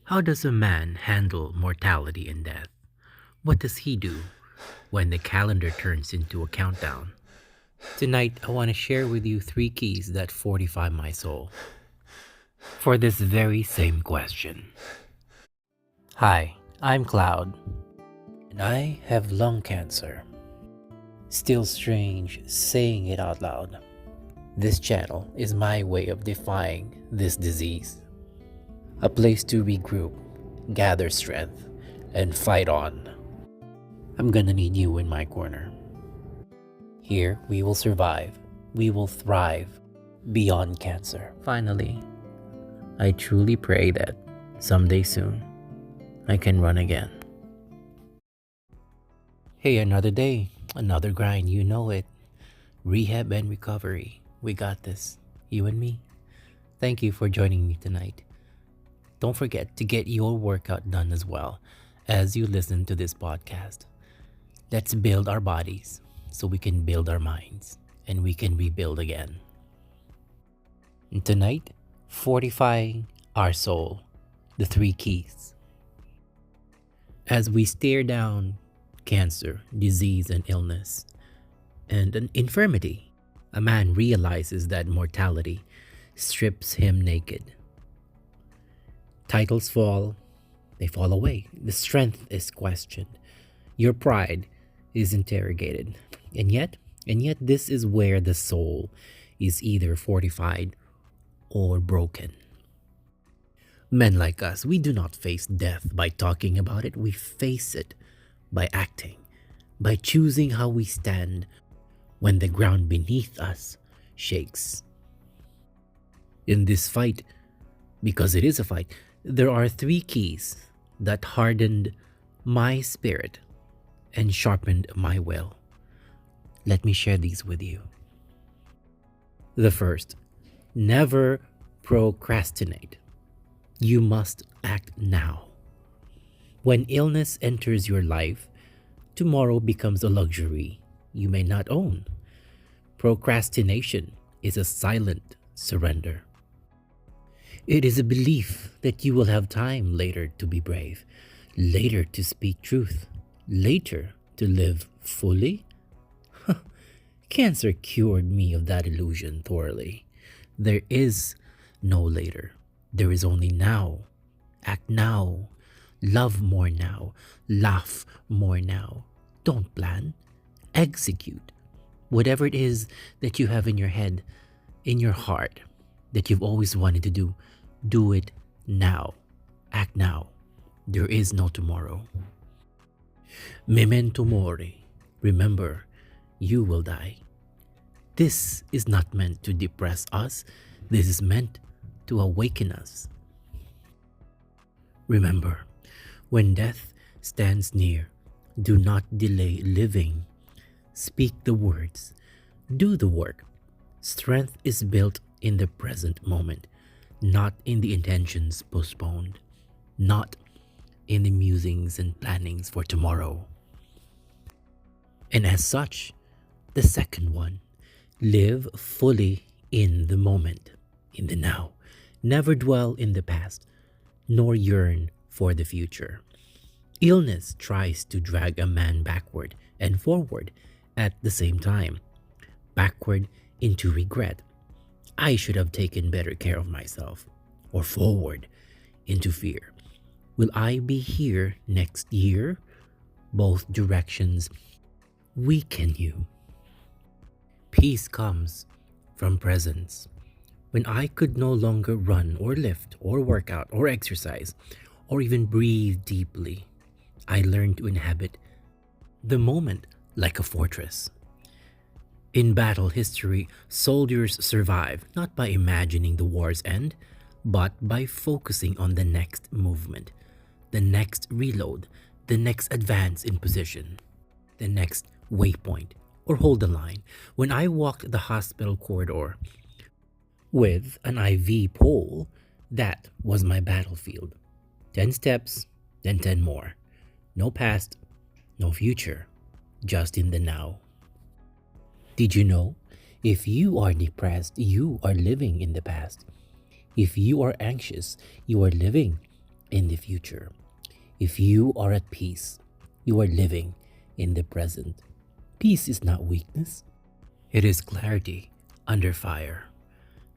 How does a man handle mortality and death? What does he do when the calendar turns into a countdown? Tonight, I want to share with you three keys that fortify my soul for this very same question. Hi, I'm Cloud, and I have lung cancer. Still strange saying it out loud. This channel is my way of defying this disease. A place to regroup, gather strength, and fight on. I'm gonna need you in my corner. Here we will survive, we will thrive beyond cancer. Finally, I truly pray that someday soon I can run again. Hey, another day, another grind, you know it. Rehab and recovery. We got this, you and me. Thank you for joining me tonight. Don't forget to get your workout done as well as you listen to this podcast. Let's build our bodies so we can build our minds and we can rebuild again. And tonight, fortifying our soul, the three keys. As we stare down cancer, disease, and illness, and an infirmity, a man realizes that mortality strips him naked. Titles fall, they fall away. The strength is questioned. Your pride is interrogated. And yet, this is where the soul is either fortified or broken. Men like us, we do not face death by talking about it. We face it by acting, by choosing how we stand when the ground beneath us shakes. In this fight, because it is a fight, there are three keys that hardened my spirit and sharpened my will. Let me share these with you. The first, never procrastinate. You must act now. When illness enters your life, tomorrow becomes a luxury you may not own. Procrastination is a silent surrender. It is a belief that you will have time later to be brave, later to speak truth, later to live fully. Cancer cured me of that illusion thoroughly. There is no later. There is only now. Act now. Love more now. Laugh more now. Don't plan. Execute. Whatever it is that you have in your head, in your heart, that you've always wanted to do it now. Act now. There is no tomorrow. Memento mori. Remember, you will die. This is not meant to depress us. This is meant to awaken us. Remember, when death stands near, do not delay living. Speak the words. Do the work. Strength is built in the present moment, not in the intentions postponed, not in the musings and plannings for tomorrow. And as such, the second one, live fully in the moment, in the now. Never dwell in the past, nor yearn for the future. Illness tries to drag a man backward and forward at the same time. Backward into regret. I should have taken better care of myself. Or forward into fear. Will I be here next year? Both directions weaken you. Peace comes from presence. When I could no longer run or lift or work out or exercise or even breathe deeply, I learned to inhabit the moment like a fortress. In battle history, soldiers survive not by imagining the war's end, but by focusing on the next movement, the next reload, the next advance in position, the next waypoint, or hold the line. When I walked the hospital corridor with an IV pole, that was my battlefield. 10 steps, then 10 more. No past, no future, just in the now. Did you know? If you are depressed, you are living in the past. If you are anxious, you are living in the future. If you are at peace, you are living in the present. Peace is not weakness, it is clarity under fire.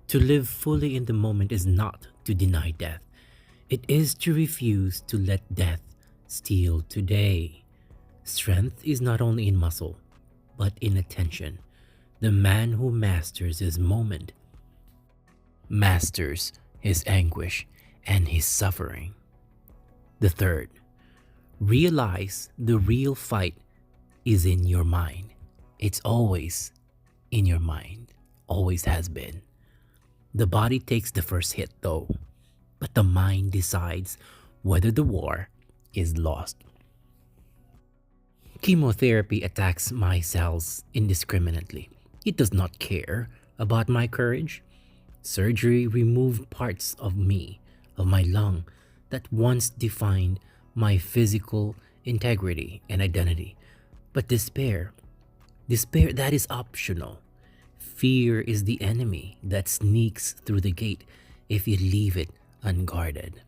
To live fully in the moment is not to deny death, it is to refuse to let death steal today. Strength is not only in muscle, but in attention. The man who masters his moment masters his anguish and his suffering. The third, realize the real fight is in your mind. It's always in your mind, always has been. The body takes the first hit though, but the mind decides whether the war is lost. Chemotherapy attacks my cells indiscriminately. It does not care about my courage. Surgery removed parts of me, of my lung, that once defined my physical integrity and identity. But despair that is optional. Fear is the enemy that sneaks through the gate if you leave it unguarded.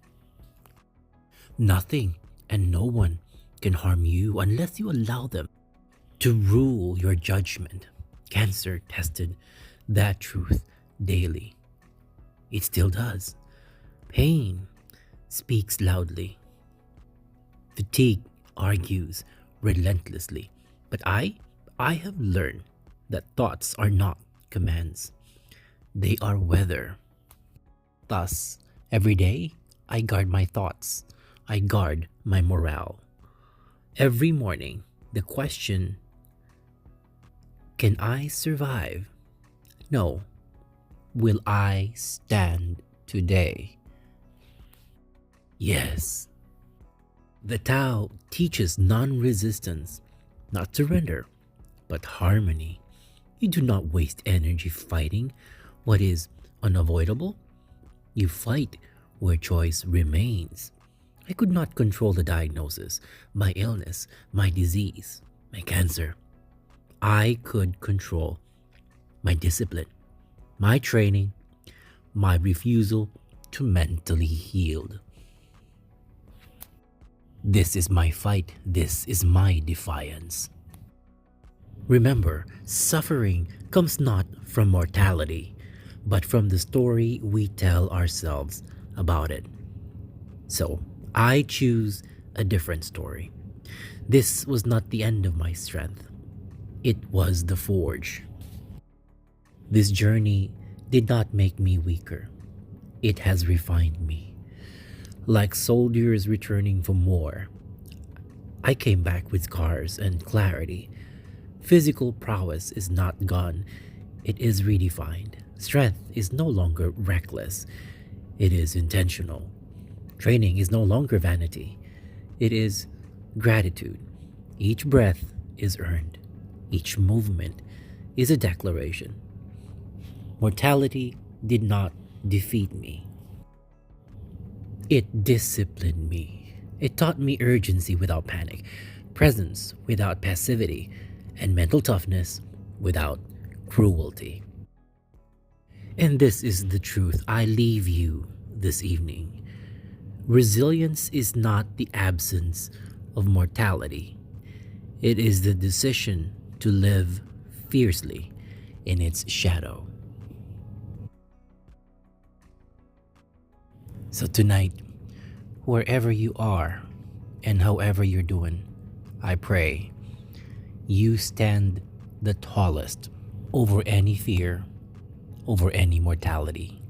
Nothing and no one can harm you unless you allow them to rule your judgment. Cancer tested that truth daily. It still does. Pain speaks loudly. Fatigue argues relentlessly. But I have learned that thoughts are not commands. They are weather. Thus, every day, I guard my thoughts. I guard my morale. Every morning, the question, can I survive? No. Will I stand today? Yes. The Tao teaches non-resistance, not surrender, but harmony. You do not waste energy fighting what is unavoidable. You fight where choice remains. I could not control the diagnosis, my illness, my disease, my cancer. I could control my discipline, my training, my refusal to mentally heal. This is my fight. This is my defiance. Remember, suffering comes not from mortality, but from the story we tell ourselves about it. So, I choose a different story. This was not the end of my strength. It was the forge. This journey did not make me weaker. It has refined me. Like soldiers returning from war, I came back with scars and clarity. Physical prowess is not gone, it is redefined. Strength is no longer reckless, it is intentional. Training is no longer vanity, it is gratitude. Each breath is earned, each movement is a declaration. Mortality did not defeat me. It disciplined me. It taught me urgency without panic, presence without passivity, and mental toughness without cruelty. And this is the truth I leave you this evening. Resilience is not the absence of mortality. It is the decision to live fiercely in its shadow. So tonight, wherever you are and however you're doing, I pray you stand the tallest over any fear, over any mortality.